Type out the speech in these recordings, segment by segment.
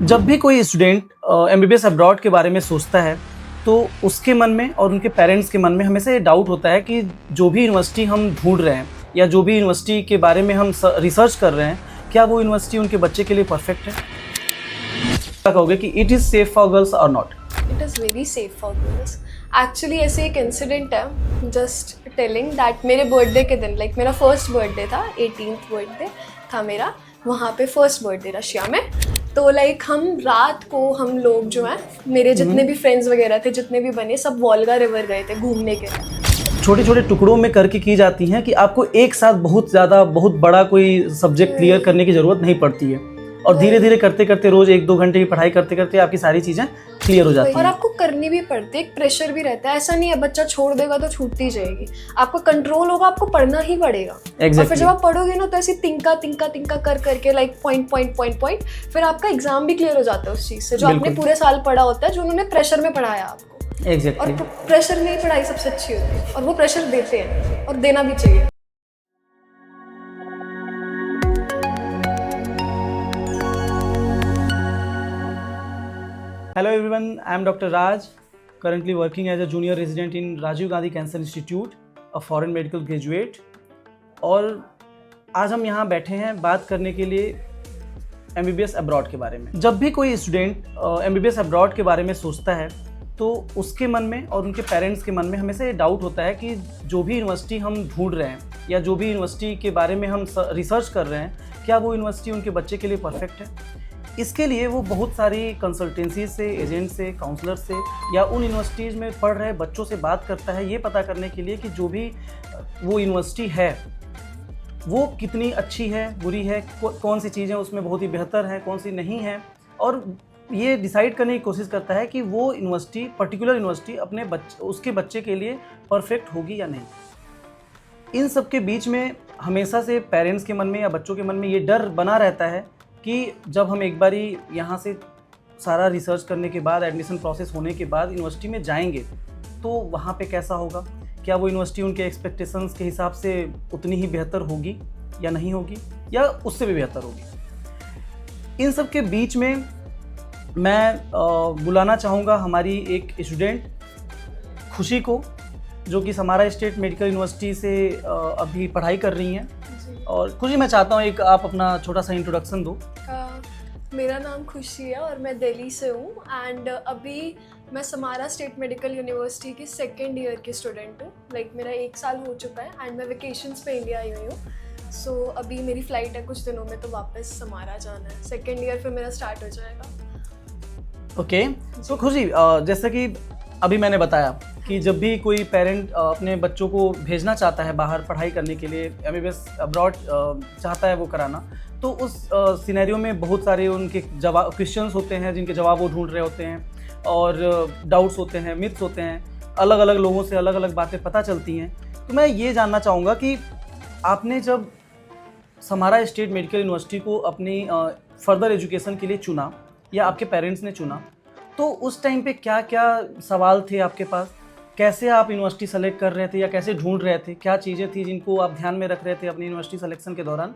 जब भी कोई स्टूडेंट एमबीबीएस अब्रॉड के बारे में सोचता है तो उसके मन में और उनके पेरेंट्स के मन में हमेशा ये डाउट होता है कि जो भी यूनिवर्सिटी हम ढूंढ रहे हैं या जो भी यूनिवर्सिटी के बारे में हम रिसर्च कर रहे हैं, क्या वो यूनिवर्सिटी उनके बच्चे के लिए परफेक्ट है? क्या कहोगे कि it is safe for girls और not? It is very safe for girls. Actually ऐसे एक इंसिडेंट है, जस्ट टेलिंग दैट मेरे बर्थडे के दिन, लाइक मेरा फर्स्ट बर्थडे था, 18th बर्थडे था मेरा, वहाँ पे फर्स्ट बर्थडे रशिया में। तो लाइक हम रात को हम लोग जो हैं, मेरे जितने भी फ्रेंड्स वगैरह थे, जितने भी बने, सब वोल्गा रिवर गए थे घूमने के। छोटे छोटे टुकड़ों में करके की जाती हैं कि आपको एक साथ बहुत बड़ा कोई सब्जेक्ट क्लियर करने की ज़रूरत नहीं पड़ती है, और धीरे धीरे करते करते रोज़ 1-2 घंटे की पढ़ाई करते करते आपकी सारी चीज़ें क्लियर हो जाती हैं। और आपको करनी भी पड़ती है, एक प्रेशर भी रहता है। ऐसा नहीं है बच्चा छोड़ देगा तो छूटती जाएगी, आपको कंट्रोल होगा, आपको पढ़ना ही पड़ेगा। और फिर जब आप पढ़ोगे ना तो ऐसे तिंका तिंका तिंका कर करके लाइक पॉइंट फिर आपका एग्जाम भी क्लियर हो जाता है उस चीज़ से, जो आपने पूरे साल पढ़ा होता है, जो उन्होंने प्रेशर में पढ़ाया आपको। और प्रेशर में ही पढ़ाई सबसे अच्छी होती है, और वो प्रेशर देते हैं और देना भी चाहिए। Hello everyone, I am Dr. Raj, currently working as a junior resident in Rajiv Gandhi Cancer Institute, a foreign medical graduate। और आज हम यहाँ बैठे हैं बात करने के लिए MBBS अब्रॉड के बारे में। जब भी कोई स्टूडेंट MBBS अब्रॉड के बारे में सोचता है तो उसके मन में और उनके पेरेंट्स के मन में हमेशा ये डाउट होता है कि जो भी यूनिवर्सिटी हम ढूंढ रहे हैं या जो भी यूनिवर्सिटी के बारे में हम रिसर्च कर रहे हैं, क्या वो यूनिवर्सिटी उनके बच्चे के लिए परफेक्ट है? इसके लिए वो बहुत सारी कंसल्टेंसी से, एजेंट से, काउंसलर से या उन यूनिवर्सिटीज़ में पढ़ रहे बच्चों से बात करता है, ये पता करने के लिए कि जो भी वो यूनिवर्सिटी है वो कितनी अच्छी है, बुरी है, कौन सी चीज़ें उसमें बहुत ही बेहतर है, कौन सी नहीं है, और ये डिसाइड करने की कोशिश करता है कि वो यूनिवर्सिटी, पर्टिकुलर यूनिवर्सिटी उसके बच्चे के लिए परफेक्ट होगी या नहीं। इन सब के बीच में हमेशा से पेरेंट्स के मन में या बच्चों के मन में ये डर बना रहता है कि जब हम एक बारी यहाँ से सारा रिसर्च करने के बाद, एडमिशन प्रोसेस होने के बाद यूनिवर्सिटी में जाएंगे तो वहाँ पे कैसा होगा, क्या वो यूनिवर्सिटी उनके एक्सपेक्टेशंस के हिसाब से उतनी ही बेहतर होगी या नहीं होगी, या उससे भी बेहतर होगी। इन सब के बीच में मैं बुलाना चाहूँगा हमारी एक स्टूडेंट खुशी को, जो कि समारा स्टेट मेडिकल यूनिवर्सिटी से अभी पढ़ाई कर रही हैं। और खुशी, मैं चाहता हूँ एक आप अपना छोटा सा इंट्रोडक्शन दो। मेरा नाम खुशी है और मैं दिल्ली से हूँ, एंड अभी मैं समारा स्टेट मेडिकल यूनिवर्सिटी की 2nd ईयर की स्टूडेंट हूँ। लाइक मेरा 1 साल हो चुका है एंड मैं वेकेशंस पे इंडिया आई हुई हूँ। सो अभी मेरी फ़्लाइट है कुछ दिनों में, तो वापस समारा जाना है। 2nd ईयर फिर मेरा स्टार्ट हो जाएगा। ओके, तो खुशी, जैसा कि अभी मैंने बताया कि जब भी कोई पेरेंट अपने बच्चों को भेजना चाहता है बाहर पढ़ाई करने के लिए, MBBS अब्रॉड चाहता है वो कराना, तो उस सिनेरियो में बहुत सारे उनके जवाब, क्वेश्चंस होते हैं जिनके जवाब वो ढूंढ रहे होते हैं, और डाउट्स होते हैं, मिथ्स होते हैं, अलग अलग लोगों से अलग अलग बातें पता चलती हैं। तो मैं ये जानना चाहूँगा कि आपने जब समारा स्टेट मेडिकल यूनिवर्सिटी को अपनी फर्दर एजुकेशन के लिए चुना या आपके पेरेंट्स ने चुना, तो उस टाइम पे क्या क्या सवाल थे आपके पास, कैसे आप यूनिवर्सिटी सेलेक्ट कर रहे थे या कैसे ढूंढ रहे थे, क्या चीज़ें थी जिनको आप ध्यान में रख रहे थे अपनी यूनिवर्सिटी सिलेक्शन के दौरान?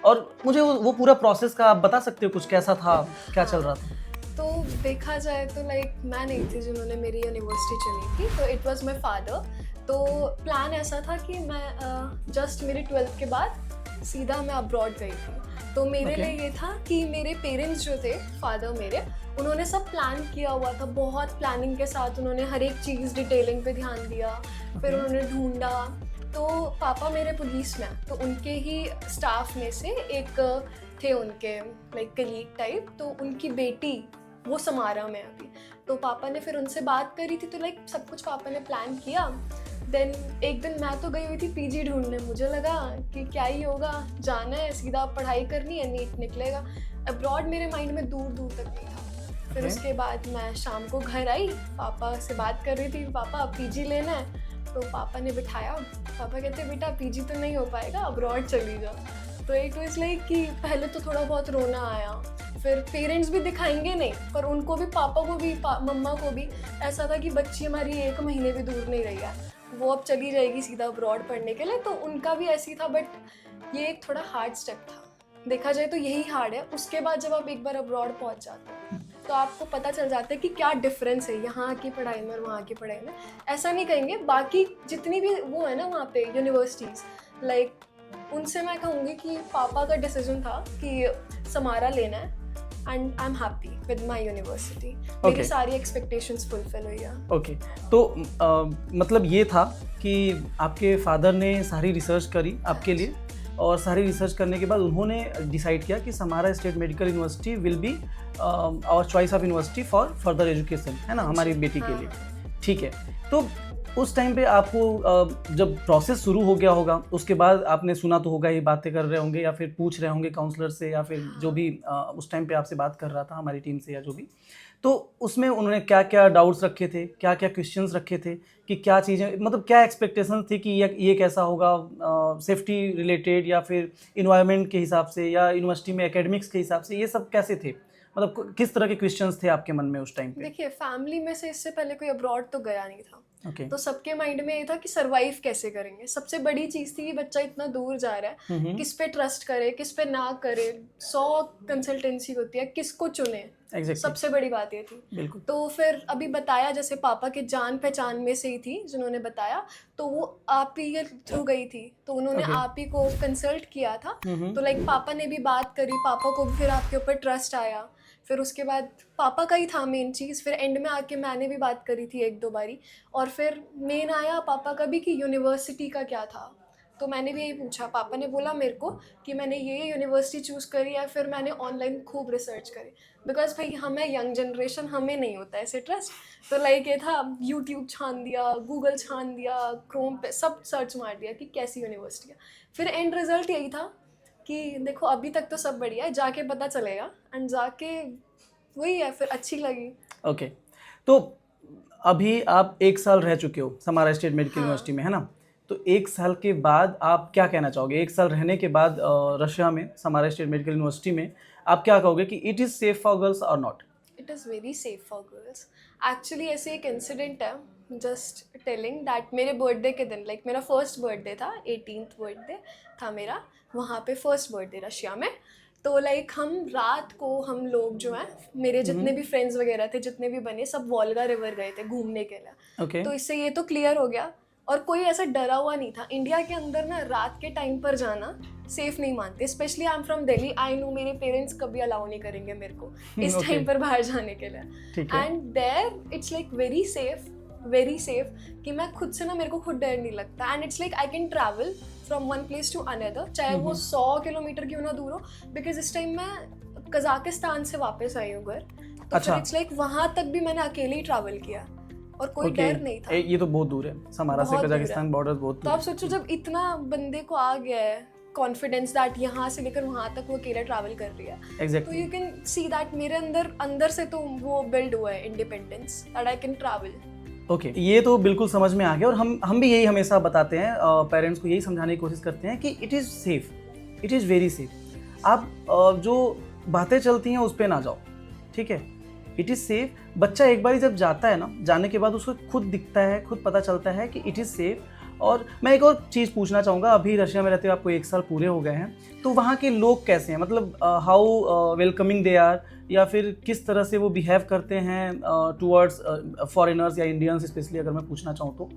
और मुझे वो पूरा प्रोसेस का आप बता सकते हो कुछ, कैसा था, क्या चल रहा था? तो देखा जाए तो लाइक मैं नहीं थी जिन्होंने मेरी यूनिवर्सिटी चुनी थी, तो इट वाज माय फादर। तो प्लान ऐसा था कि मैं जस्ट मेरी 12th के बाद सीधा मैं अब्रॉड गई थी। तो मेरे लिए ये था कि मेरे पेरेंट्स जो थे, फादर मेरे, उन्होंने सब प्लान किया हुआ था, बहुत प्लानिंग के साथ उन्होंने हर एक चीज़ डिटेलिंग पे ध्यान दिया। फिर उन्होंने ढूंढा, तो पापा मेरे पुलिस में, तो उनके ही स्टाफ में से एक थे उनके लाइक कलीग टाइप, तो उनकी बेटी वो समारा में अभी। तो पापा ने फिर उनसे बात करी थी, तो लाइक सब कुछ पापा ने प्लान किया। देन एक दिन मैं तो गई हुई थी पीजी ढूंढने, मुझे लगा कि क्या ही होगा, जाना है सीधा पढ़ाई करनी है, नीट निकलेगा। अब्रॉड मेरे माइंड में दूर दूर तक नहीं था। फिर उसके बाद मैं शाम को घर आई, पापा से बात कर रही थी, पापा पीजी लेना है। तो पापा ने बिठाया, पापा कहते बेटा पीजी तो नहीं हो पाएगा, अब्रॉड चली जा। तो इट वाज लाइक कि पहले तो थोड़ा बहुत रोना आया, फिर पेरेंट्स भी दिखाएंगे नहीं, पर उनको भी, पापा को भी, मम्मा को भी ऐसा था कि बच्ची हमारी 1 महीने भी दूर नहीं रही है, वो अब चली जाएगी सीधा अब्रॉड पढ़ने के लिए। तो उनका भी ऐसी था, बट ये एक थोड़ा हार्ड स्टेप था देखा जाए तो यही हार्ड है। उसके बाद जब आप एक बार अब्रॉड पहुंच जाते हो तो आपको पता चल जाता है कि क्या डिफरेंस है यहाँ की पढ़ाई में और वहाँ की पढ़ाई में। ऐसा नहीं कहेंगे, बाकी जितनी भी वो है ना वहाँ पे यूनिवर्सिटीज़, लाइक उनसे मैं कहूँगी कि पापा का डिसीजन था कि समारा लेना है, and I am happy with my university. मेरी सारी एक्सपेक्टेशंस फुलफिल हुई है। ओके, तो मतलब ये था कि आपके फादर ने सारी रिसर्च करी आपके लिए, और सारी रिसर्च करने के बाद उन्होंने डिसाइड किया कि Samara state medical university will be our choice of university for further education, है ना, हमारी बेटी के लिए। ठीक है, तो उस टाइम पे आपको जब प्रोसेस शुरू हो गया होगा, उसके बाद आपने सुना तो होगा, ये बातें कर रहे होंगे या फिर पूछ रहे होंगे काउंसलर से, या फिर जो भी उस टाइम पे आपसे बात कर रहा था हमारी टीम से या जो भी, तो उसमें उन्होंने क्या क्या डाउट्स रखे थे, क्या क्या क्वेश्चंस रखे थे, कि क्या चीज़ें, मतलब क्या एक्सपेक्टेशंस थी कि ये कैसा होगा, सेफ्टी रिलेटेड या फिर इन्वायरमेंट के हिसाब से या यूनिवर्सिटी में एकेडमिक्स के हिसाब से, ये सब कैसे थे, मतलब किस तरह के क्वेश्चंस थे आपके मन में उस टाइम पे? देखिए, फैमिली में से इससे पहले कोई अब्रॉड तो गया नहीं था। Okay. तो सबके माइंड में ये था कि सरवाइव कैसे करेंगे। सबसे बड़ी चीज़ थी कि बच्चा इतना दूर जा रहा है, किस पे ट्रस्ट करे, किस पे ना करे, 100 कंसल्टेंसी होती है, किसको चुने। Exactly. सबसे बड़ी बात ये थी। बिल्कुल। तो फिर अभी बताया, जैसे पापा के जान पहचान में से ही थी जिन्होंने बताया, तो वो आप ही के थ्रू गई थी, तो उन्होंने आप ही को कंसल्ट किया था। तो लाइक पापा ने भी बात करी, पापा को भी फिर आपके ऊपर ट्रस्ट आया। फिर उसके बाद पापा का ही था मेन चीज़, फिर एंड में आके मैंने भी बात करी थी 1-2 बारी, और फिर मेन आया पापा का भी कि यूनिवर्सिटी का क्या था। तो मैंने भी यही पूछा, पापा ने बोला मेरे को कि मैंने ये यूनिवर्सिटी चूज़ करी है, फिर मैंने ऑनलाइन खूब रिसर्च करी, बिकॉज भाई हमें यंग जनरेशन, हमें नहीं होता ऐसे ट्रस्ट। तो लाइक ये था, यूट्यूब छान दिया, गूगल छान दिया, क्रोम पे सब सर्च मार दिया कि कैसी यूनिवर्सिटी है। फिर एंड रिजल्ट यही था कि देखो अभी तक तो सब बढ़िया है, जाके पता चलेगा, एंड जाके वही है, फिर अच्छी लगी। ओके, तो अभी आप 1 साल रह चुके हो समारा स्टेट मेडिकल यूनिवर्सिटी में, है ना, तो 1 साल के बाद आप क्या कहना चाहोगे? 1 साल रहने के बाद रशिया में समारा स्टेट मेडिकल यूनिवर्सिटी में आप क्या कहोगे कि it is safe for girls और not? It is very safe for girls. Actually ऐसे एक इंसिडेंट है, जस्ट टेलिंग दैट, मेरे बर्थडे के दिन, लाइक मेरा फर्स्ट बर्थडे था, 18th बर्थडे था मेरा, वहाँ पे फर्स्ट बर्थडे रशिया में। तो लाइक हम रात को, हम लोग जो हैं, मेरे जितने भी फ्रेंड्स वगैरह थे, जितने भी बने, सब वोल्गा रिवर गए थे घूमने के लिए। Okay. तो इससे ये तो क्लियर हो गया, और कोई ऐसा डरा हुआ नहीं था। इंडिया के अंदर ना रात के टाइम पर जाना सेफ नहीं मानते, specially I am from Delhi, I know मेरे पेरेंट्स कभी अलाउ नहीं करेंगे मेरे को इस टाइम पर बाहर जाने के लिए। And there it's like very safe कि मैं खुद से ना, मेरे को खुद डर नहीं लगता, and it's like I can travel from one place to another, चाहे वो 100 किलोमीटर क्यों ना दूर हो, बिकॉज इस टाइम मैं कजाकिस्तान से वापस आई हूँ घर। तो फिर इट्स लाइक वहाँ तक भी मैंने अकेले ही ट्रैवल किया और कोई डर नहीं था। ये तो बहुत दूर है, समारा से कजाकिस्तान बॉर्डर बहुत दूर। तो आप सोचो, जब इतना बंदे को आ गया है कॉन्फिडेंस दैट यहाँ से लेकर वहाँ तक वो अकेला ट्रैवल कर रही है, exactly. तो यू कैन सी दैट मेरे अंदर से तो वो बिल्ड हुआ है independence, that I can travel. Okay, ये तो बिल्कुल समझ में आ गया, और हम भी यही हमेशा बताते हैं, पेरेंट्स को यही समझाने की कोशिश करते हैं कि it is safe, it is very safe. आप जो बातें चलती हैं उस पर ना जाओ, ठीक है, इट इज़ सेफ। बच्चा एक बार जब जाता है ना, जाने के बाद उसको खुद दिखता है, खुद पता चलता है कि इट इज़ सेफ। और मैं एक और चीज़ पूछना चाहूँगा, अभी रशिया में रहते हुए आपको 1 साल पूरे हो गए हैं, तो वहाँ के लोग कैसे हैं, मतलब हाउ वेलकमिंग दे आर, या फिर किस तरह से वो बिहेव करते हैं टुवर्ड्स फॉरेनर्स या इंडियंस स्पेशली, अगर मैं पूछना चाहूँ तो?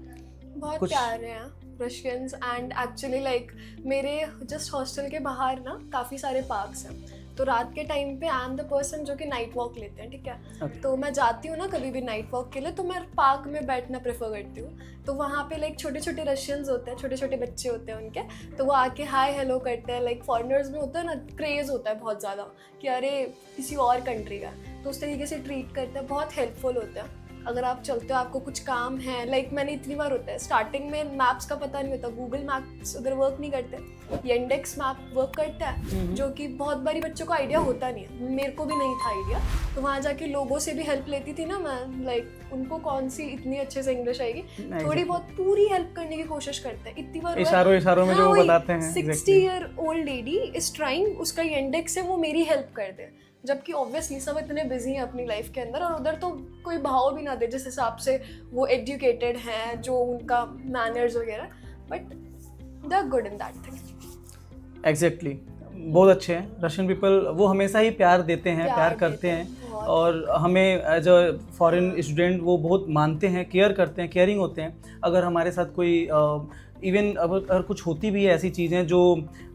बहुत प्यारे हैं रशियंस, एंड एक्चुअली लाइक मेरे जस्ट हॉस्टल के बाहर ना काफ़ी सारे पार्क्स हैं, तो रात के टाइम पे आई एम द पर्सन जो कि नाइट वॉक लेते हैं, ठीक है। Okay. तो मैं जाती हूँ ना कभी भी नाइट वॉक के लिए, तो मैं पार्क में बैठना प्रेफर करती हूँ। तो वहाँ पे लाइक छोटे छोटे रशियंस होते हैं, छोटे छोटे बच्चे होते हैं उनके, तो वो आके हाय हेलो करते हैं। लाइक फॉरेनर्स में होता है ना, क्रेज़ होता है बहुत ज़्यादा कि अरे किसी और कंट्री का, तो उस तरीके से ट्रीट करते हैं, बहुत हेल्पफुल होते हैं। अगर आप चलते हो, आपको कुछ काम है, लाइक मैंने इतनी बार होता है स्टार्टिंग में मैप्स का पता नहीं होता, गूगल मैप्स उधर वर्क नहीं करते, येंडेक्स मैप वर्क करता है, जो कि बहुत बारी बच्चों को आइडिया होता नहीं है, मेरे को भी नहीं था आइडिया। तो वहाँ जाके लोगों से भी हेल्प लेती थी ना मैं, लाइक उनको कौन सी इतनी अच्छे से इंग्लिश आएगी, थोड़ी बहुत पूरी हेल्प करने की कोशिश करते हैं। इतनी बार इशारों में जो वो बताते हैं, 60 year old lady is trying, उसका येंडेक्स है, वो मेरी हेल्प कर दे, जबकि ऑब्वियसली सब इतने बिजी हैं अपनी लाइफ के अंदर, और उधर तो कोई भाव भी ना दे जिस हिसाब से वो एजुकेटेड हैं, जो उनका मैनर्स वगैरह, but they are good in that thing. Exactly, बहुत अच्छे हैं रशियन पीपल, वो हमेशा ही प्यार देते हैं, प्यार करते हैं बहुत। और हमें एज अ फॉरेन स्टूडेंट वो बहुत मानते हैं, केयर करते हैं, केयरिंग होते हैं। अगर हमारे साथ कोई इवन अगर कुछ होती भी है ऐसी चीज़ें जो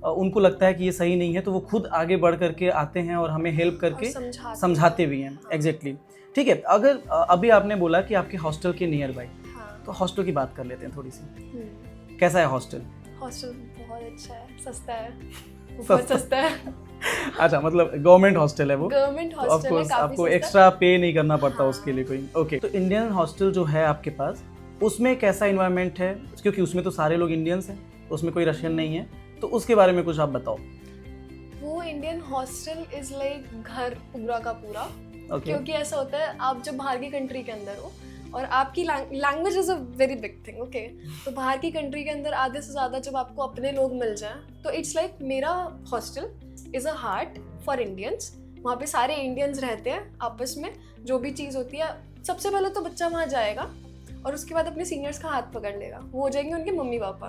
उनको लगता है कि ये सही नहीं है, तो वो खुद आगे बढ़ करके आते हैं और हमें हेल्प करके समझाते भी हैं। एग्जैक्टली। ठीक है, अगर अभी आपने बोला कि आपके हॉस्टल के नियर बाई, तो हॉस्टल की बात कर लेते हैं थोड़ी सी। कैसा है हॉस्टल? हॉस्टल बहुत अच्छा है, सस्ता है, बहुत सस्ता है। अच्छा, मतलब गवर्नमेंट हॉस्टल है वो? गवर्नमेंट हॉस्टल है, काफी आपको सस्ता एक्स्ट्रा पे नहीं करना पड़ता उसके लिए कोई। ओके, तो इंडियन हॉस्टल जो है आपके पास, उसमें कैसा इन्वायरमेंट है? क्योंकि उसमें तो सारे लोग इंडियंस हैं, उसमें कोई रशियन नहीं है, तो उसके बारे में कुछ आप बताओ। वो इंडियन हॉस्टल इज लाइक घर पूरा का पूरा। क्योंकि ऐसा होता है, आप जब बाहर की कंट्री के अंदर हो और आपकी language is a very big thing, okay, तो बाहर की कंट्री के अंदर आधे से ज़्यादा जब आपको अपने लोग मिल जाएं, तो इट्स लाइक मेरा hostel is a heart for Indians. वहाँ पे सारे इंडियंस रहते हैं आपस में, जो भी चीज़ होती है सबसे पहले तो बच्चा वहाँ जाएगा और उसके बाद अपने सीनियर्स का हाथ पकड़ लेगा, वो हो जाएंगे उनके मम्मी पापा।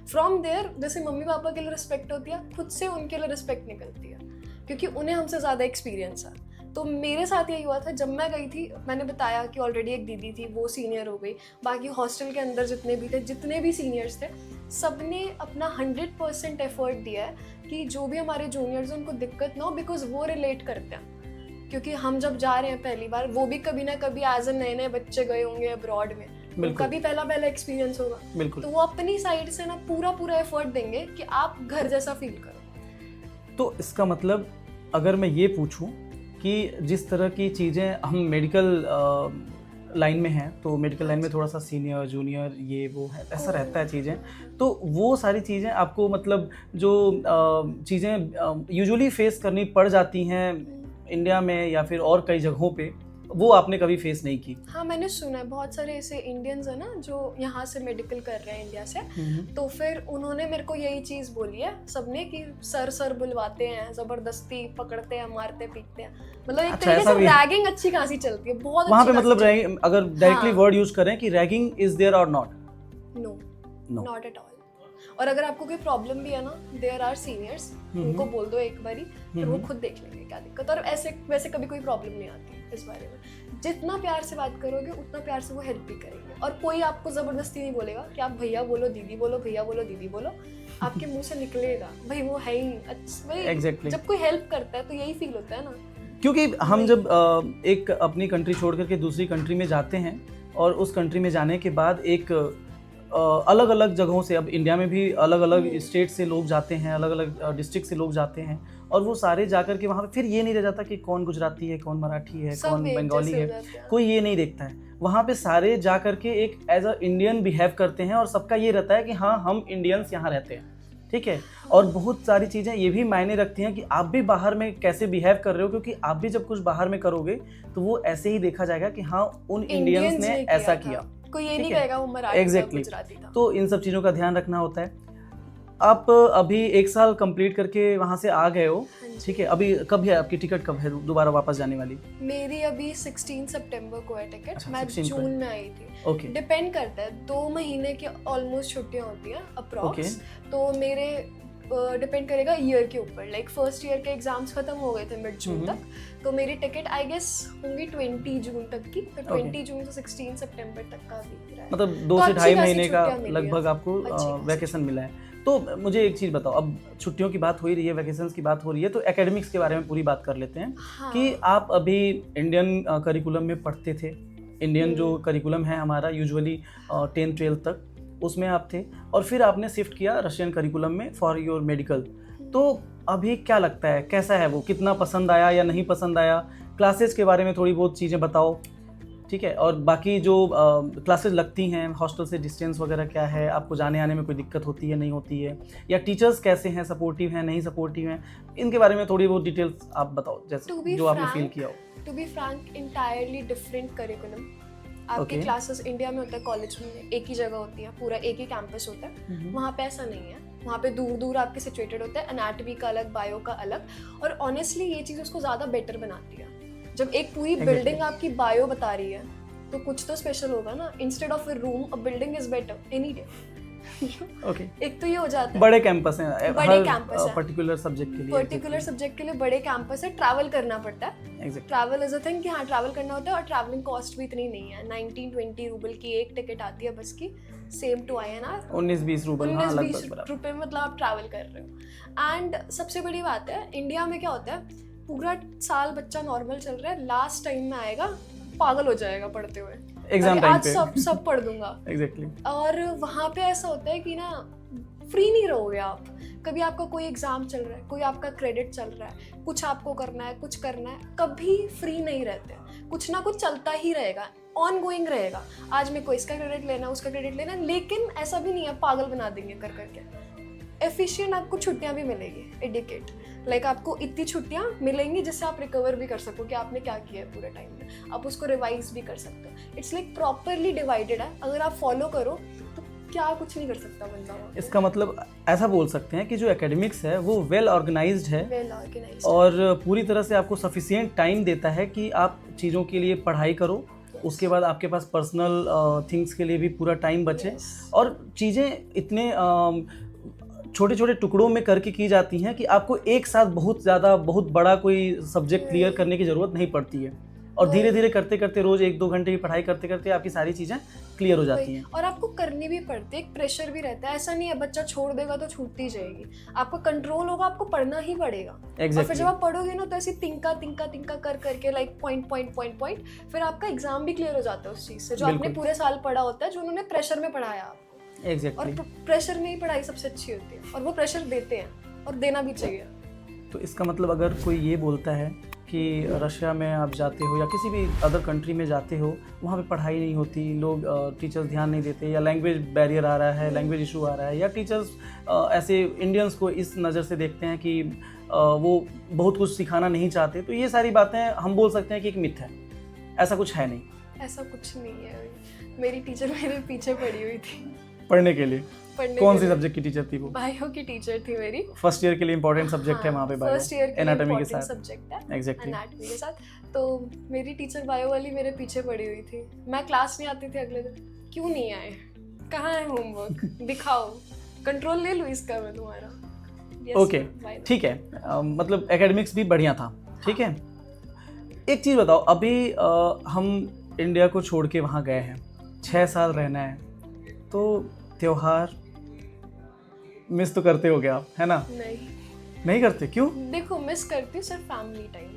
फ्रॉम देयर जैसे मम्मी पापा के लिए रिस्पेक्ट होती है, खुद से उनके लिए रिस्पेक्ट निकलती है, क्योंकि उन्हें हमसे ज़्यादा एक्सपीरियंस है। तो मेरे साथ यही हुआ था जब मैं गई थी। मैंने बताया कि ऑलरेडी एक दीदी थी, वो सीनियर हो गई। बाकी हॉस्टल के अंदर जितने भी थे, जितने भी सीनियर्स थे, सब ने अपना 100% एफर्ट दिया है कि जो भी हमारे जूनियर्स हैं उनको दिक्कत ना हो, बिकॉज वो रिलेट करते हैं। क्योंकि हम जब जा रहे हैं पहली बार, वो भी कभी ना कभी एज ए नए नए बच्चे गए होंगे अब्रॉड में, उनका भी पहला एक्सपीरियंस होगा, तो वो अपनी साइड से ना पूरा एफर्ट देंगे कि आप घर जैसा फील करो। तो इसका मतलब अगर मैं ये पूछूं कि जिस तरह की चीज़ें हम मेडिकल लाइन में हैं, तो मेडिकल लाइन में थोड़ा सा सीनियर जूनियर ये वो है, ऐसा रहता है चीज़ें, तो वो सारी चीज़ें आपको मतलब जो चीज़ें यूजुअली फेस करनी पड़ जाती हैं इंडिया में या फिर और कई जगहों पे, वो आपने कभी फेस नहीं की? हाँ, मैंने सुना है बहुत सारे ऐसे इंडियंस है ना जो यहाँ से मेडिकल कर रहे हैं इंडिया से, तो फिर उन्होंने मेरे को यही चीज़ बोली है सबने कि सर बुलवाते हैं, ज़बरदस्ती पकड़ते हैं, मारते पीटते हैं, मतलब एक तरीके से रैगिंग अच्छी खासी चलती है बहुत वहाँ पे। मतलब अगर डायरेक्टली वर्ड यूज करें कि रैगिंग इज देयर और not? No, not at all. और अगर आपको कोई प्रॉब्लम भी है ना, देयर आर सीनियर्स, उनको बोल दो एक बारी, फिर वो खुद देख लेंगे क्या दिक्कत। और ऐसे वैसे कभी कोई प्रॉब्लम नहीं आती इस बारे में। जितना प्यार से बात करोगे उतना प्यार से वो हेल्प भी करेंगे, और कोई आपको ज़बरदस्ती नहीं बोलेगा कि आप भैया बोलो दीदी बोलो, भैया बोलो दीदी बोलो, आपके मुंह से निकलेगा भाई वो है ही अच्छा। Exactly. जब कोई हेल्प करता है तो यही फील होता है ना। क्योंकि हम जब एक अपनी कंट्री छोड़ करके दूसरी कंट्री में जाते हैं और उस कंट्री में जाने के बाद एक अलग अलग जगहों से, अब इंडिया में भी अलग अलग स्टेट से लोग जाते हैं, अलग अलग डिस्ट्रिक्ट से लोग जाते हैं, और वो सारे जाकर के वहाँ पे फिर ये नहीं रह जाता कि कौन गुजराती है, कौन मराठी है, कौन बंगाली है, कोई ये नहीं देखता है। वहाँ पे सारे जा करके एक एज अ इंडियन बिहेव करते हैं और सबका ये रहता है कि हाँ हम इंडियंस यहाँ रहते हैं, ठीक है। और बहुत सारी चीज़ें ये भी मायने रखती हैं कि आप भी बाहर में कैसे बिहेव कर रहे हो, क्योंकि आप भी जब कुछ बाहर में करोगे तो वो ऐसे ही देखा जाएगा कि हाँ उन इंडियंस ने ऐसा किया, कोई ये नहीं कहेगा वो मराठी था, गुजराती था। तो इन सब चीज़ों का ध्यान रखना होता है। आप अभी 1 साल कंप्लीट करके वहाँ से आ गए हो, ठीक है। अभी कब है आपकी टिकट, कब है दोबारा वापस जाने वाली? मेरी अभी 16 सितंबर को है टिकट। मैं 16 जून में आई थी। ओके, डिपेंड करता है, 2 महीने की ऑलमोस्ट छुट्टियां होती हैं अप्रॉक्स। तो मेरे डिपेंड करेगा ईयर के ऊपर। लाइक फर्स्ट ईयर के एग्जाम्स खत्म हो गए थे मिड जून तक, तो मेरी टिकट आई गेस होंगी 20 जून तक की। तो 20 जून से 16 सितंबर तक का भी रहा है, मतलब 2 से 2.5 महीने का लगभग आपको वैकेशन मिला है। तो मुझे एक चीज़ बताओ, अब छुट्टियों की बात हो ही रही है, वैकेशंस की बात हो रही है, तो एकेडमिक्स के बारे में पूरी बात कर लेते हैं। हाँ। कि आप अभी इंडियन करिकुलम में पढ़ते थे, इंडियन जो करिकुलम है हमारा यूजुअली 10th-12th तक, उसमें आप थे, और फिर आपने शिफ्ट किया रशियन करिकुलम में फॉर योर मेडिकल। तो अभी क्या लगता है, कैसा है वो, कितना पसंद आया या नहीं पसंद आया? क्लासेस के बारे में थोड़ी बहुत चीज़ें बताओ, ठीक है। और बाकी जो क्लासेस लगती हैं, हॉस्टल से डिस्टेंस वगैरह क्या है, आपको जाने आने में कोई दिक्कत होती है नहीं होती है, या टीचर्स कैसे हैं, सपोर्टिव हैं नहीं सपोर्टिव हैं, इनके बारे में थोड़ी बहुत डिटेल्स आप बताओ, जैसे जो आपने फील किया हो। To be frank, entirely different curriculum. आपके क्लासेस इंडिया में होता है, कॉलेज में एक ही जगह होती है, पूरा एक ही कैंपस होता है। वहाँ पे ऐसा नहीं है, वहाँ पे दूर दूर आपके सिचुएटेड होते हैं, एनाटॉमी का अलग, बायो का अलग। और ऑनेस्टली ये चीज़ उसको ज़्यादा बेटर बनाती है। जब एक पूरी बिल्डिंग आपकी बायो बता रही है तो कुछ तो स्पेशल होगा ना। Instead of a room, a building is better any day. Okay, एक तो ये हो जाता है, बड़े कैंपस हैं, बड़े कैंपस हैं, पर्टिकुलर सब्जेक्ट के लिए, पर्टिकुलर सब्जेक्ट के लिए बड़े कैंपस है, ट्रैवल करना पड़ता है। Exactly, travel is a thing कि हाँ ट्रैवल करना होता है, और ट्रैवलिंग कॉस्ट भी इतनी नहीं है, 19-20 रूबल की एक टिकट आती है बस की, सेम टू INR 19-20 रूबल, हाँ 19-20 लगभग बराबर। रुपए में मतलब आप ट्रैवल कर रहे हो। एंड सबसे बड़ी बात है, इंडिया में क्या होता है, पूरा साल बच्चा नॉर्मल चल रहा है, लास्ट टाइम में आएगा पागल हो जाएगा पढ़ते हुए, एग्जाम टाइम आज पे सब पढ़ दूंगा। एग्जैक्टली, और वहाँ पे ऐसा होता है कि ना फ्री नहीं रहोगे आप, कभी आपका कोई एग्जाम चल रहा है, कोई आपका क्रेडिट चल रहा है, कुछ आपको करना है, कुछ करना है, कभी फ्री नहीं रहते, कुछ ना कुछ चलता ही रहेगा, ऑन गोइंग रहेगा। आज मेरे को इसका क्रेडिट लेना है, उसका क्रेडिट लेना है, लेकिन ऐसा भी नहीं है पागल बना देंगे कर करके। एफिशिएंट आपको छुट्टियां भी मिलेगी, एडिकेट लाइक आपको इतनी छुट्टियां मिलेंगी जिससे आप रिकवर भी कर सको कि आपने क्या किया है पूरे टाइम में, आप उसको रिवाइज भी कर सकते हो। इट्स लाइक प्रॉपरली डिवाइडेड है, अगर आप फॉलो करो तो क्या कुछ नहीं कर सकता बंदा। इसका मतलब ऐसा बोल सकते हैं कि जो एकेडमिक्स है वो वेल ऑर्गेनाइज्ड है, वेल ऑर्गेनाइज्ड, और पूरी तरह से आपको सफिशिएंट टाइम देता है कि आप चीज़ों के लिए पढ़ाई करो, उसके बाद आपके पास पर्सनल थिंग्स के लिए भी पूरा टाइम बचे, और चीज़ें इतने छोटे छोटे टुकड़ों में करके की जाती हैं कि आपको एक साथ बहुत बड़ा कोई सब्जेक्ट क्लियर करने की ज़रूरत नहीं पड़ती है, और धीरे धीरे करते करते रोज़ 1-2 घंटे की पढ़ाई करते करते आपकी सारी चीज़ें क्लियर हो जाती हैं। और आपको करनी भी पड़ती है, एक प्रेशर भी रहता है, ऐसा नहीं है बच्चा छोड़ देगा तो छूटती जाएगी, आपका कंट्रोल होगा, आपको पढ़ना ही पड़ेगा। और फिर जब आप पढ़ोगे ना तो ऐसे तिंका कर करके लाइक पॉइंट, फिर आपका एग्जाम भी क्लियर हो जाता है उस चीज़ से, जो आपने पूरे साल पढ़ा होता है, जो उन्होंने प्रेशर में पढ़ाया आपको। और प्रेशर में ही पढ़ाई सबसे अच्छी होती है, और वो प्रेशर देते हैं और देना भी चाहिए। तो इसका मतलब अगर कोई ये बोलता है कि रशिया में आप जाते हो या किसी भी अदर कंट्री में जाते हो, वहाँ पे पढ़ाई नहीं होती, लोग टीचर्स ध्यान नहीं देते, या लैंग्वेज बैरियर आ रहा है, लैंग्वेज इशू आ रहा है, या टीचर्स ऐसे इंडियंस को इस नज़र से देखते हैं कि वो बहुत कुछ सिखाना नहीं चाहते, तो ये सारी बातें हम बोल सकते हैं कि एक मिथ है, ऐसा कुछ है नहीं। ऐसा कुछ नहीं है, मेरी टीचर मेरे पीछे पड़ी हुई थी पढ़ने के लिए। कौन सी सब्जेक्ट की टीचर थी वो? बायो की टीचर थी मेरी। फर्स्ट ईयर के लिए इंपॉर्टेंट सब्जेक्ट है वहाँ पे बायो, फर्स्ट ईयर एनाटॉमी के साथ सब्जेक्ट है, एग्जैक्टली, एनाटॉमी के साथ। तो मेरी टीचर बायो वाली मेरे पीछे पड़ी हुई थी, मैं क्लास नहीं आती थी अगले दिन, क्यों नहीं आए, कहाँ है होमवर्क, दिखाओ, कंट्रोल ले लूँ इसका मैं तुम्हारा। ओके ठीक है, मतलब एकेडमिक्स भी बढ़िया था, ठीक है। एक चीज़ बताओ, अभी हम इंडिया को छोड़ के वहाँ गए हैं, 6 साल रहना है, तो त्योहार मिस तो करते होगे आप, है ना? नहीं करते, क्यों? देखो मिस करती हूँ सिर्फ फैमिली टाइम।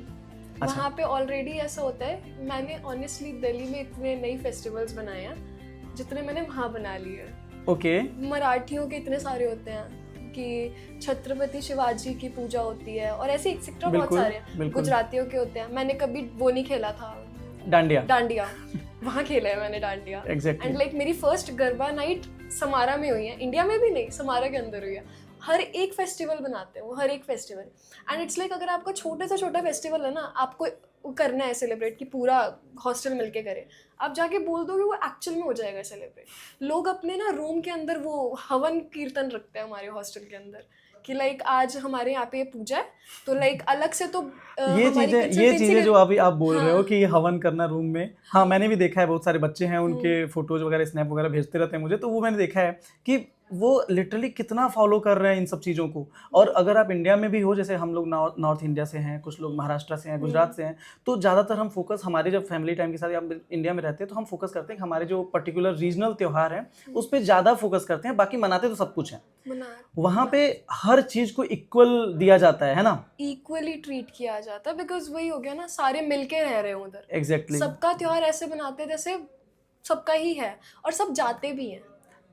अच्छा। वहाँ पे ऑलरेडी ऐसा होता है, मैंने ऑनेस्टली दिल्ली में इतने नई फेस्टिवल्स बनाए हैं जितने मैंने वहाँ बना लिए। ओके। मराठियों के इतने सारे होते हैं कि छत्रपति शिवाजी की पूजा होती है, और ऐसे एक्सेट्रा बहुत सारे हैं। गुजरातियों के होते हैं, मैंने कभी वो नहीं खेला था, डांडिया वहाँ खेला है मैंने डांडिया। एंड लाइक मेरी फर्स्ट गरबा नाइट समारा में हुई है, इंडिया में भी नहीं, समारा के अंदर हुई है। हर एक फेस्टिवल बनाते हैं वो, हर एक फेस्टिवल। एंड इट्स लाइक अगर आपका छोटे से छोटा फेस्टिवल है ना, आपको करना है सेलिब्रेट, कि पूरा हॉस्टल मिलके करे, आप जाके बोल दोगे वो एक्चुअल में हो जाएगा सेलिब्रेट। लोग अपने ना रूम के अंदर वो हवन कीर्तन रखते हैं हमारे हॉस्टल के अंदर, कि लाइक आज हमारे यहाँ पे ये पूजा है, तो लाइक अलग से तो ये चीजें जो अभी आप बोल रहे हो कि हवन करना रूम में, हाँ मैंने भी देखा है, बहुत सारे बच्चे हैं, उनके फोटोज वगैरह स्नैप वगैरह भेजते रहते हैं मुझे, तो वो मैंने देखा है कि वो लिटरली कितना फॉलो कर रहे हैं इन सब चीज़ों को। और अगर आप इंडिया में भी हो, जैसे हम लोग नॉर्थ इंडिया से हैं, कुछ लोग महाराष्ट्र से हैं, गुजरात से हैं, तो ज़्यादातर हम फोकस हमारे जब फैमिली टाइम के साथ हम इंडिया में रहते हैं तो हम फोकस करते हैं कि हमारे जो पर्टिकुलर रीजनल त्यौहार हैं उस पर ज़्यादा फोकस करते हैं, बाकी मनाते तो सब कुछ है। वहाँ पे हर चीज़ को इक्वल दिया जाता है ना, इक्वली ट्रीट किया जाता है, बिकॉज वही हो गया ना, सारे मिलके रह रहे हैं उधर। एग्जैक्टली, सबका त्यौहार ऐसे बनाते हैं जैसे सबका ही है, और सब जाते भी हैं।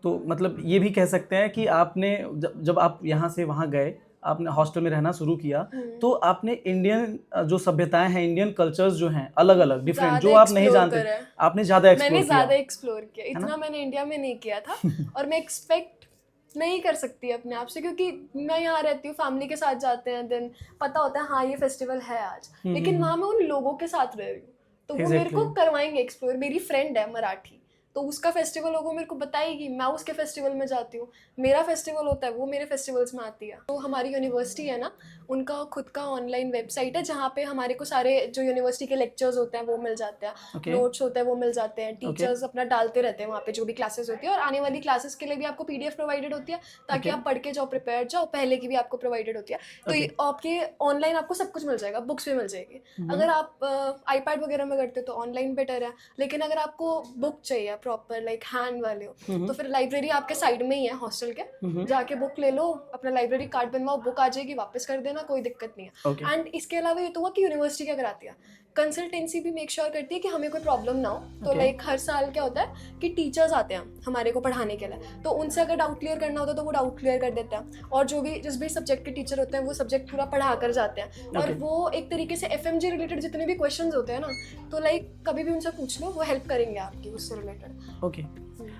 तो मतलब ये भी कह सकते हैं कि आपने जब आप यहाँ से वहाँ गए, आपने हॉस्टल में रहना शुरू किया, तो आपने इंडियन जो सभ्यताएं हैं, इंडियन कल्चर्स जो हैं अलग अलग डिफरेंट, जो आप नहीं जानते, आपने ज़्यादा एक्सप्लोर किया। इतना मैंने इंडिया में नहीं किया था, और मैं एक्सपेक्ट नहीं कर सकती अपने आप से, क्योंकि मैं यहाँ रहती हूँ, फैमिली के साथ जाते हैं, देन पता होता है हाँ ये फेस्टिवल है आज, लेकिन वहाँ मैं उन लोगों के साथ रह रही हूँ, तो वो मेरे को करवाएंगे एक्सप्लोर। मेरी फ्रेंड है मराठी, तो उसका फेस्टिवल होगा मेरे को बताएगी, मैं उसके फेस्टिवल में जाती हूँ, मेरा फेस्टिवल होता है वो मेरे फेस्टिवल्स में आती है। तो हमारी यूनिवर्सिटी है ना, उनका खुद का ऑनलाइन वेबसाइट है जहाँ पे हमारे को सारे जो यूनिवर्सिटी के लेक्चर्स होते हैं वो मिल जाते हैं, Okay. नोट्स होते हैं वो मिल जाते हैं, टीचर्स अपना डालते रहते हैं वहाँ पे जो भी क्लासेस होती है, और आने वाली क्लासेस के लिए भी आपको पीडीएफ प्रोवाइडेड होती है ताकि Okay. आप पढ़ के जाओ, प्रिपेयर जाओ, पहले की भी आपको प्रोवाइडेड होती है। तो ये आपके ऑनलाइन आपको सब कुछ मिल जाएगा, बुक्स भी मिल जाएगी। अगर आप आईपैड वगैरह में करते हो तो ऑनलाइन बेटर है, लेकिन अगर आपको बुक चाहिए प्रॉपर लाइक हैंड वाले हो तो फिर लाइब्रेरी आपके साइड में ही है हॉस्टल के, जाके बुक ले लो, अपना लाइब्रेरी कार्ड बनवाओ, बुक आ जाएगी, वापस कर देना, कोई दिक्कत नहीं है। एंड इसके अलावा ये तो हुआ कि यूनिवर्सिटी क्या कराती है, कंसल्टेंसी भी मेक श्योर करती है कि हमें कोई प्रॉब्लम ना हो। तो लाइक हर साल क्या होता है कि टीचर्स आते हैं हमारे को पढ़ाने के लिए, तो उनसे अगर डाउट क्लियर करना होता है तो वो डाउट क्लियर कर देते हैं, और जो भी जिस भी सब्जेक्ट के टीचर होते हैं वो सब्जेक्ट पूरा पढ़ा कर जाते हैं। और वो एक तरीके से एफएमजी रिलेटेड जितने भी क्वेश्चंस होते हैं ना, तो लाइक कभी भी उनसे पूछ लो, वो हेल्प करेंगे आपकी उससे रिलेटेड। ओके।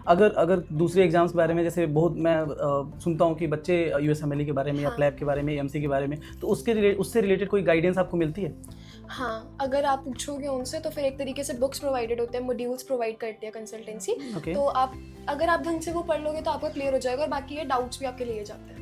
अगर दूसरे एग्जाम्स के बारे में, जैसे बहुत मैं सुनता हूँ कि बच्चे यूएसएमएलई के बारे में या प्लैब के बारे में, एमसी के बारे में, तो उससे रिलेटेड कोई गाइडेंस आपको मिलती है? हाँ, अगर आप पूछोगे उनसे तो फिर एक तरीके से बुक्स प्रोवाइडेड होते हैं, मॉड्यूल्स प्रोवाइड करती है कंसल्टेंसी। तो आप अगर आप ढंग से वो पढ़ लोगे तो आपको क्लियर हो जाएगा, और बाकी ये डाउट्स भी आपके लिए जाते हैं।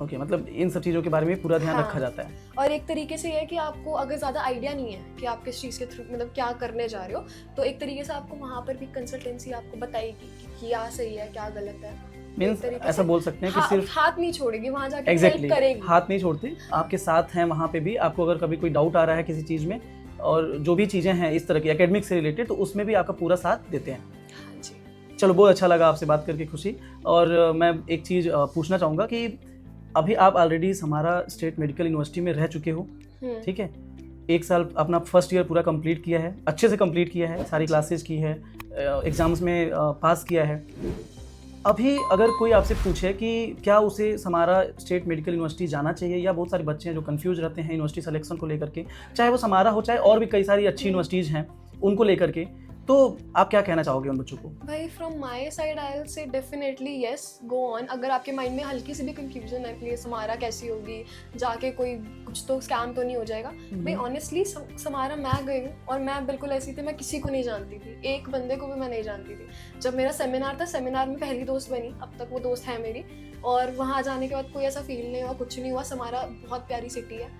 ओके, मतलब इन सब चीज़ों के बारे में पूरा ध्यान रखा जाता है। और एक तरीके से ये है कि आपको अगर ज़्यादा आइडिया नहीं है कि आप किस चीज़ के थ्रू मतलब क्या करने जा रहे हो, तो एक तरीके से आपको वहाँ पर भी कंसल्टेंसी आपको बताएगी कि क्या सही है क्या गलत है। मीन्स ऐसा बोल सकते हैं कि सिर्फ हाथ नहीं छोड़ेगी, वहाँ जाके एग्जैक्टली करेगी, हाथ नहीं छोड़ती, आपके साथ हैं वहाँ पे भी। आपको अगर कभी कोई डाउट आ रहा है किसी चीज़ में, और जो भी चीज़ें हैं इस तरह की एकेडमिक से रिलेटेड, तो उसमें भी आपका पूरा साथ देते हैं। हाँ जी। चलो, बहुत अच्छा लगा आपसे बात करके, खुशी। और मैं एक चीज़ पूछना चाहूँगा कि अभी आप already Samara state medical university में रह चुके हो, ठीक है? 1 साल अपना फर्स्ट ईयर पूरा कंप्लीट किया है, अच्छे से कंप्लीट किया है, सारी क्लासेस की है, एग्ज़ाम्स में पास किया है। अभी अगर कोई आपसे पूछे कि क्या उसे समारा स्टेट मेडिकल यूनिवर्सिटी जाना चाहिए, या बहुत सारे बच्चे हैं जो कंफ्यूज रहते हैं यूनिवर्सिटी सिलेक्शन को लेकर के, चाहे वो समारा हो चाहे और भी कई सारी अच्छी यूनिवर्सिटीज़ हैं उनको लेकर के, तो आप क्या कहना चाहोगे उन बच्चों को? भाई from my side I will say definitely yes, go on. अगर आपके माइंड में हल्की सी भी कंफ्यूजन है कि ये समारा कैसी होगी, जाके कोई कुछ तो स्कैम तो नहीं हो जाएगा, भाई ऑनेस्टली समारा मैं गई हूँ और मैं बिल्कुल ऐसी थी, मैं किसी को नहीं जानती थी, एक बंदे को भी मैं नहीं जानती थी। जब मेरा सेमिनार था, सेमिनार में पहली दोस्त बनी, अब तक वो दोस्त है मेरी, और वहाँ जाने के बाद कोई ऐसा फील नहीं हुआ, कुछ नहीं हुआ। समारा बहुत प्यारी सिटी है,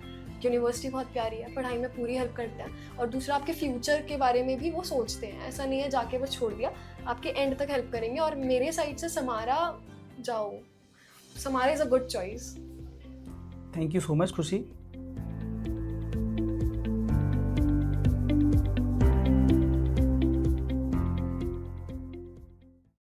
यूनिवर्सिटी बहुत प्यारी है, पढ़ाई में पूरी हेल्प करते हैं, और दूसरा आपके फ्यूचर के बारे में भी वो सोचते हैं। ऐसा नहीं है जाके बस छोड़ दिया, आपके एंड तक हेल्प करेंगे। और मेरे साइड से समारा जाओ, Samara is a good choice. Thank you so much खुशी।